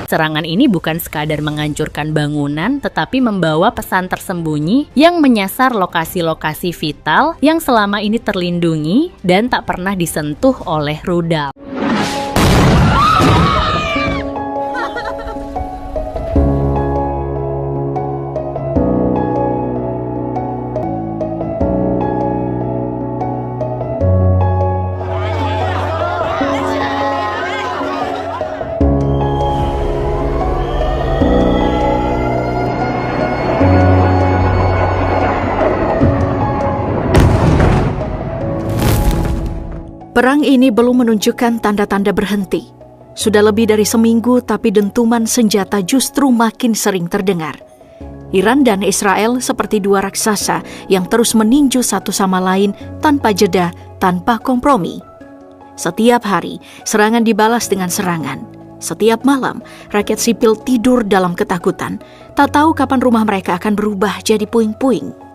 Serangan ini bukan sekadar menghancurkan bangunan, tetapi membawa pesan tersembunyi yang menyasar lokasi-lokasi vital yang selama ini terlindungi dan tak pernah disentuh oleh rudal. Perang ini belum menunjukkan tanda-tanda berhenti. Sudah lebih dari seminggu, tapi dentuman senjata justru makin sering terdengar. Iran dan Israel seperti dua raksasa yang terus meninju satu sama lain tanpa jeda, tanpa kompromi. Setiap hari, serangan dibalas dengan serangan. Setiap malam, rakyat sipil tidur dalam ketakutan, tak tahu kapan rumah mereka akan berubah jadi puing-puing.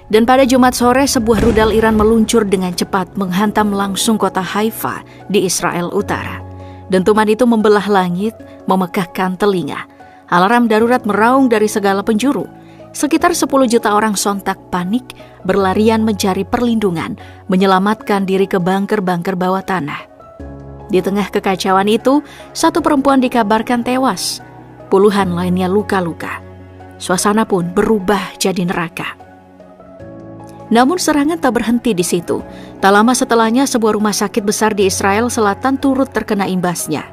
Dan pada Jumat sore, sebuah rudal Iran meluncur dengan cepat menghantam langsung kota Haifa di Israel Utara. Dentuman itu membelah langit, memekakkan telinga. Alarm darurat meraung dari segala penjuru. Sekitar 10 juta orang sontak panik, berlarian mencari perlindungan, menyelamatkan diri ke bunker-bunker bawah tanah. Di tengah kekacauan itu, satu perempuan dikabarkan tewas. Puluhan lainnya luka-luka. Suasana pun berubah jadi neraka. Namun serangan tak berhenti di situ. Tak lama setelahnya, sebuah rumah sakit besar di Israel Selatan turut terkena imbasnya.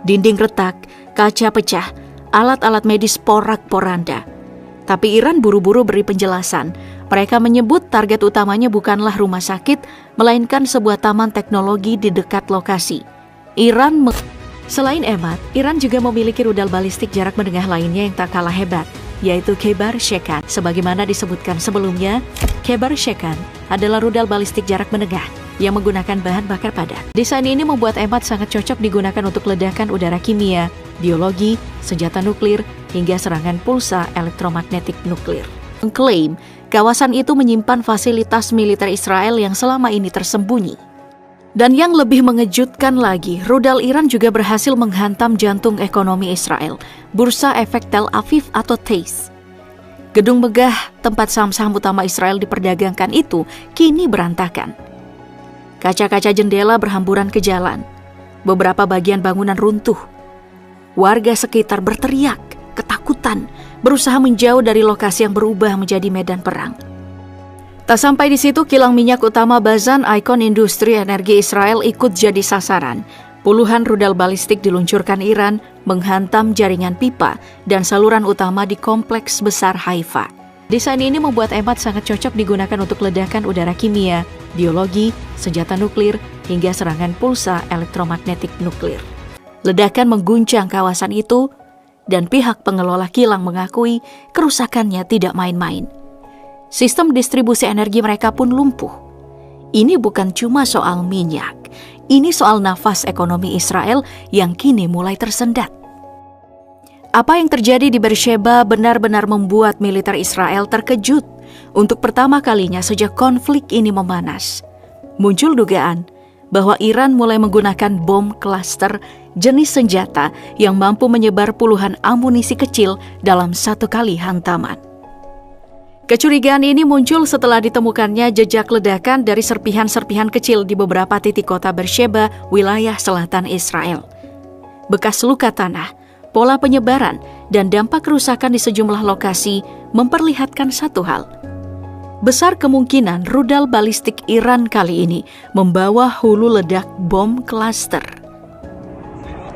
Dinding retak, kaca pecah, alat-alat medis porak-poranda. Tapi Iran buru-buru beri penjelasan. Mereka menyebut target utamanya bukanlah rumah sakit, melainkan sebuah taman teknologi di dekat lokasi. Selain Emad, Iran juga memiliki rudal balistik jarak menengah lainnya yang tak kalah hebat, yaitu Khebar Shekan. Sebagaimana disebutkan sebelumnya, Khebar Shekan adalah rudal balistik jarak menengah yang menggunakan bahan bakar padat. Desain ini membuat Emad sangat cocok digunakan untuk ledakan udara kimia, biologi, senjata nuklir, hingga serangan pulsa elektromagnetik nuklir. Mengklaim kawasan itu menyimpan fasilitas militer Israel yang selama ini tersembunyi. Dan yang lebih mengejutkan lagi, rudal Iran juga berhasil menghantam jantung ekonomi Israel, Bursa Efek Tel Aviv atau TASE. Gedung megah tempat saham-saham utama Israel diperdagangkan itu kini berantakan. Kaca-kaca jendela berhamburan ke jalan. Beberapa bagian bangunan runtuh. Warga sekitar berteriak, ketakutan, berusaha menjauh dari lokasi yang berubah menjadi medan perang. Tak sampai di situ, kilang minyak utama Bazan, ikon industri energi Israel, ikut jadi sasaran. Puluhan rudal balistik diluncurkan Iran, menghantam jaringan pipa dan saluran utama di kompleks besar Haifa. Desain ini membuat Emad sangat cocok digunakan untuk ledakan udara kimia, biologi, senjata nuklir, hingga serangan pulsa elektromagnetik nuklir. Ledakan mengguncang kawasan itu, dan pihak pengelola kilang mengakui kerusakannya tidak main-main. Sistem distribusi energi mereka pun lumpuh. Ini bukan cuma soal minyak, ini soal nafas ekonomi Israel yang kini mulai tersendat. Apa yang terjadi di Beersheba benar-benar membuat militer Israel terkejut. Untuk pertama kalinya sejak konflik ini memanas, muncul dugaan bahwa Iran mulai menggunakan bom klaster, jenis senjata yang mampu menyebar puluhan amunisi kecil dalam satu kali hantaman. Kecurigaan ini muncul setelah ditemukannya jejak ledakan dari serpihan-serpihan kecil di beberapa titik kota Beersheba, wilayah selatan Israel. Bekas luka tanah, pola penyebaran, dan dampak kerusakan di sejumlah lokasi memperlihatkan satu hal. Besar kemungkinan rudal balistik Iran kali ini membawa hulu ledak bom klaster.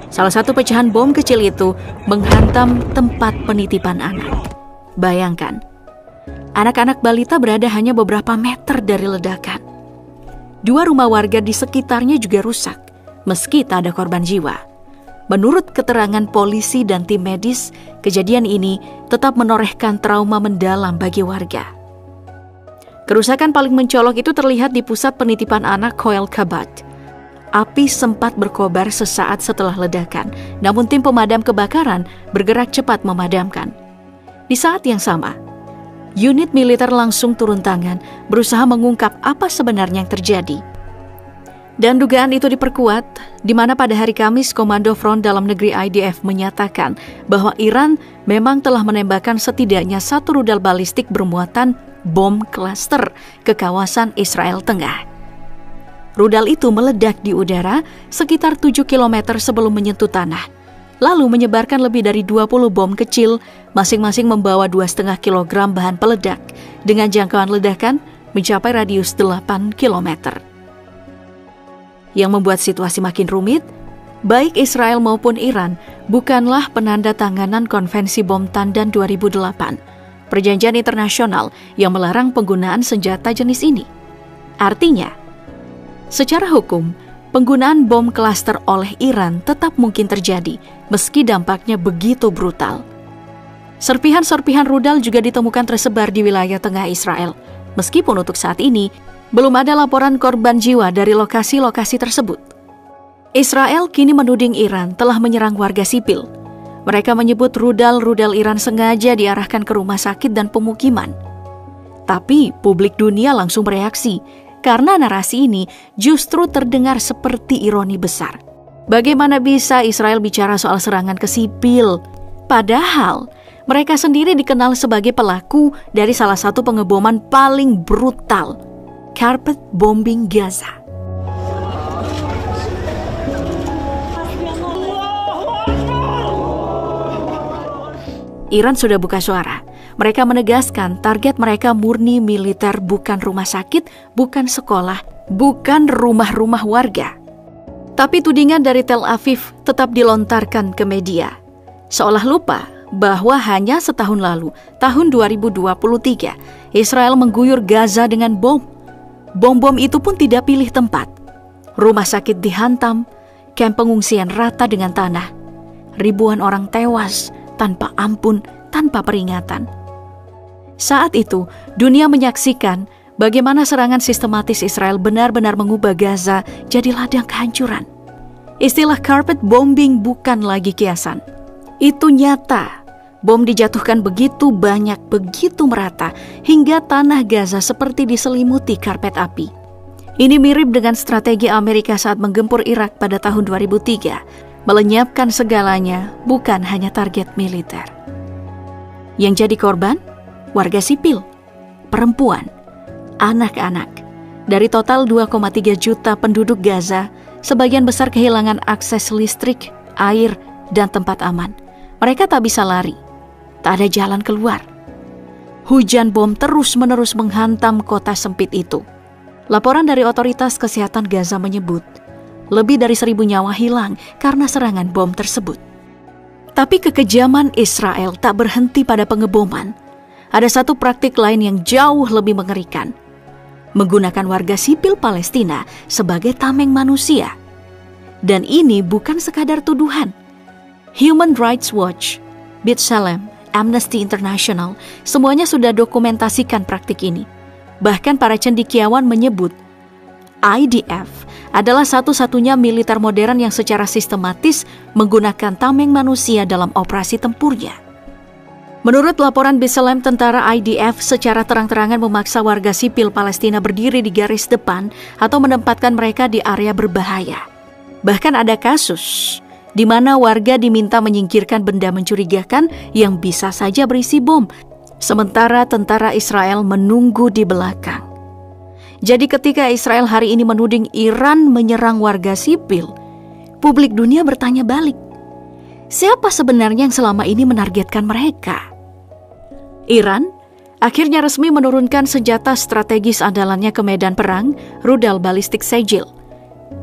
Salah satu pecahan bom kecil itu menghantam tempat penitipan anak. Bayangkan, anak-anak balita berada hanya beberapa meter dari ledakan. 2 rumah warga di sekitarnya juga rusak, meski tak ada korban jiwa. Menurut keterangan polisi dan tim medis, kejadian ini tetap menorehkan trauma mendalam bagi warga. Kerusakan paling mencolok itu terlihat di pusat penitipan anak Koel Kabat. Api sempat berkobar sesaat setelah ledakan, namun tim pemadam kebakaran bergerak cepat memadamkan. Di saat yang sama, unit militer langsung turun tangan, berusaha mengungkap apa sebenarnya yang terjadi. Dan dugaan itu diperkuat, di mana pada hari Kamis Komando Front Dalam Negeri IDF menyatakan bahwa Iran memang telah menembakkan setidaknya 1 rudal balistik bermuatan bom klaster ke kawasan Israel Tengah. Rudal itu meledak di udara sekitar 7 km sebelum menyentuh tanah, lalu menyebarkan lebih dari 20 bom kecil, masing-masing membawa 2,5 kg bahan peledak, dengan jangkauan ledakan mencapai radius 8 km. Yang membuat situasi makin rumit, baik Israel maupun Iran bukanlah penandatanganan Konvensi Bom Tandan 2008, perjanjian internasional yang melarang penggunaan senjata jenis ini. Artinya, secara hukum, penggunaan bom klaster oleh Iran tetap mungkin terjadi meski dampaknya begitu brutal. Serpihan-serpihan rudal juga ditemukan tersebar di wilayah tengah Israel, meskipun untuk saat ini belum ada laporan korban jiwa dari lokasi-lokasi tersebut. Israel kini menuding Iran telah menyerang warga sipil. Mereka menyebut rudal-rudal Iran sengaja diarahkan ke rumah sakit dan pemukiman. Tapi publik dunia langsung bereaksi, karena narasi ini justru terdengar seperti ironi besar. Bagaimana bisa Israel bicara soal serangan ke sipil? Padahal mereka sendiri dikenal sebagai pelaku dari salah satu pengeboman paling brutal, carpet bombing Gaza. Iran sudah buka suara. Mereka menegaskan target mereka murni militer, bukan rumah sakit, bukan sekolah, bukan rumah-rumah warga. Tapi tudingan dari Tel Aviv tetap dilontarkan ke media, seolah lupa bahwa hanya setahun lalu, tahun 2023, Israel mengguyur Gaza dengan bom. Bom-bom itu pun tidak pilih tempat. Rumah sakit dihantam, kamp pengungsian rata dengan tanah. Ribuan orang tewas tanpa ampun, tanpa peringatan. Saat itu, dunia menyaksikan bagaimana serangan sistematis Israel benar-benar mengubah Gaza jadi ladang kehancuran. Istilah carpet bombing bukan lagi kiasan. Itu nyata. Bom dijatuhkan begitu banyak, begitu merata, hingga tanah Gaza seperti diselimuti karpet api. Ini mirip dengan strategi Amerika saat menggempur Irak pada tahun 2003, melenyapkan segalanya, bukan hanya target militer. Yang jadi korban? Warga sipil, perempuan, anak-anak. Dari total 2,3 juta penduduk Gaza, sebagian besar kehilangan akses listrik, air, dan tempat aman. Mereka tak bisa lari. Tak ada jalan keluar. Hujan bom terus-menerus menghantam kota sempit itu. Laporan dari otoritas kesehatan Gaza menyebut lebih dari 1.000 nyawa hilang karena serangan bom tersebut. Tapi kekejaman Israel tak berhenti pada pengeboman. Ada satu praktik lain yang jauh lebih mengerikan. Menggunakan warga sipil Palestina sebagai tameng manusia. Dan ini bukan sekadar tuduhan. Human Rights Watch, B'Tselem, Amnesty International, semuanya sudah dokumentasikan praktik ini. Bahkan para cendekiawan menyebut IDF adalah satu-satunya militer modern yang secara sistematis menggunakan tameng manusia dalam operasi tempurnya. Menurut laporan B'Tselem, tentara IDF secara terang-terangan memaksa warga sipil Palestina berdiri di garis depan atau menempatkan mereka di area berbahaya. Bahkan ada kasus di mana warga diminta menyingkirkan benda mencurigakan yang bisa saja berisi bom, sementara tentara Israel menunggu di belakang. Jadi ketika Israel hari ini menuding Iran menyerang warga sipil, publik dunia bertanya balik, siapa sebenarnya yang selama ini menargetkan mereka? Iran akhirnya resmi menurunkan senjata strategis andalannya ke medan perang, rudal balistik Sejil.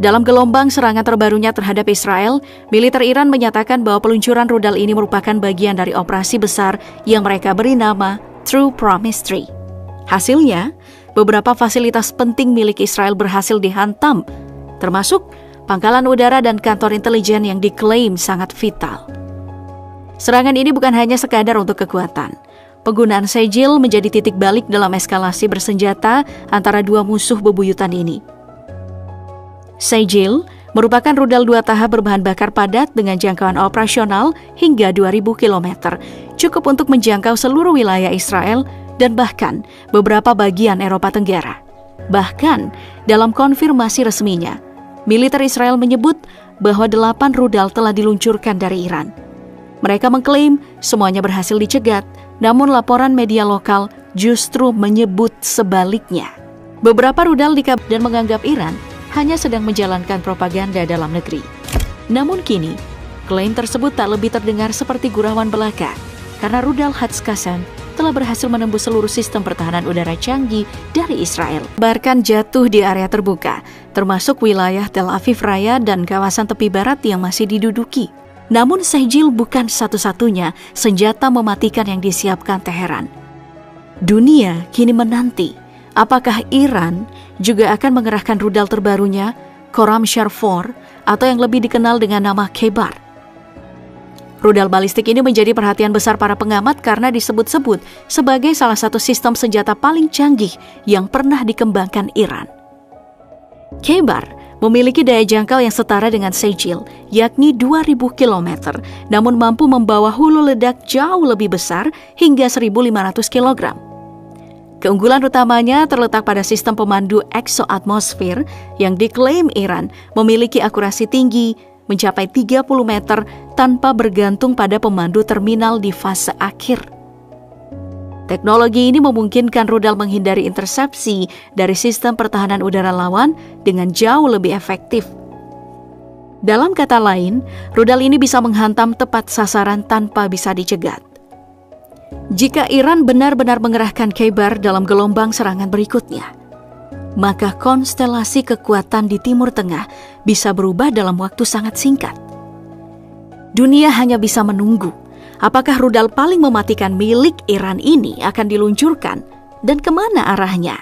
Dalam gelombang serangan terbarunya terhadap Israel, militer Iran menyatakan bahwa peluncuran rudal ini merupakan bagian dari operasi besar yang mereka beri nama True Promise 3. Hasilnya, beberapa fasilitas penting milik Israel berhasil dihantam, termasuk pangkalan udara dan kantor intelijen yang diklaim sangat vital. Serangan ini bukan hanya sekadar untuk kekuatan. Penggunaan Sejil menjadi titik balik dalam eskalasi bersenjata antara dua musuh bebuyutan ini. Sejil merupakan rudal 2 tahap berbahan bakar padat dengan jangkauan operasional hingga 2.000 km, cukup untuk menjangkau seluruh wilayah Israel dan bahkan beberapa bagian Eropa Tenggara. Bahkan dalam konfirmasi resminya, Militer Israel menyebut bahwa 8 rudal telah diluncurkan dari Iran. Mereka mengklaim semuanya berhasil dicegat, namun laporan media lokal justru menyebut sebaliknya. Beberapa rudal dikabarkan dan menganggap Iran hanya sedang menjalankan propaganda dalam negeri. Namun kini, klaim tersebut tak lebih terdengar seperti gurauan belaka, karena rudal Hatz-Qassam telah berhasil menembus seluruh sistem pertahanan udara canggih dari Israel. Bahkan jatuh di area terbuka, termasuk wilayah Tel Aviv Raya dan kawasan tepi barat yang masih diduduki. Namun Sejil bukan satu-satunya senjata mematikan yang disiapkan Teheran. Dunia kini menanti apakah Iran juga akan mengerahkan rudal terbarunya, Khorramshahr 4, atau yang lebih dikenal dengan nama Khaybar. Rudal balistik ini menjadi perhatian besar para pengamat karena disebut-sebut sebagai salah satu sistem senjata paling canggih yang pernah dikembangkan Iran. Khaybar memiliki daya jangkau yang setara dengan Sejil, yakni 2.000 km, namun mampu membawa hulu ledak jauh lebih besar hingga 1.500 kg. Keunggulan utamanya terletak pada sistem pemandu eksoatmosfer yang diklaim Iran memiliki akurasi tinggi mencapai 30 meter tanpa bergantung pada pemandu terminal di fase akhir. Teknologi ini memungkinkan rudal menghindari intersepsi dari sistem pertahanan udara lawan dengan jauh lebih efektif. Dalam kata lain, rudal ini bisa menghantam tepat sasaran tanpa bisa dicegat. Jika Iran benar-benar mengerahkan Khaybar dalam gelombang serangan berikutnya, maka konstelasi kekuatan di Timur Tengah bisa berubah dalam waktu sangat singkat. Dunia hanya bisa menunggu apakah rudal paling mematikan milik Iran ini akan diluncurkan dan kemana arahnya.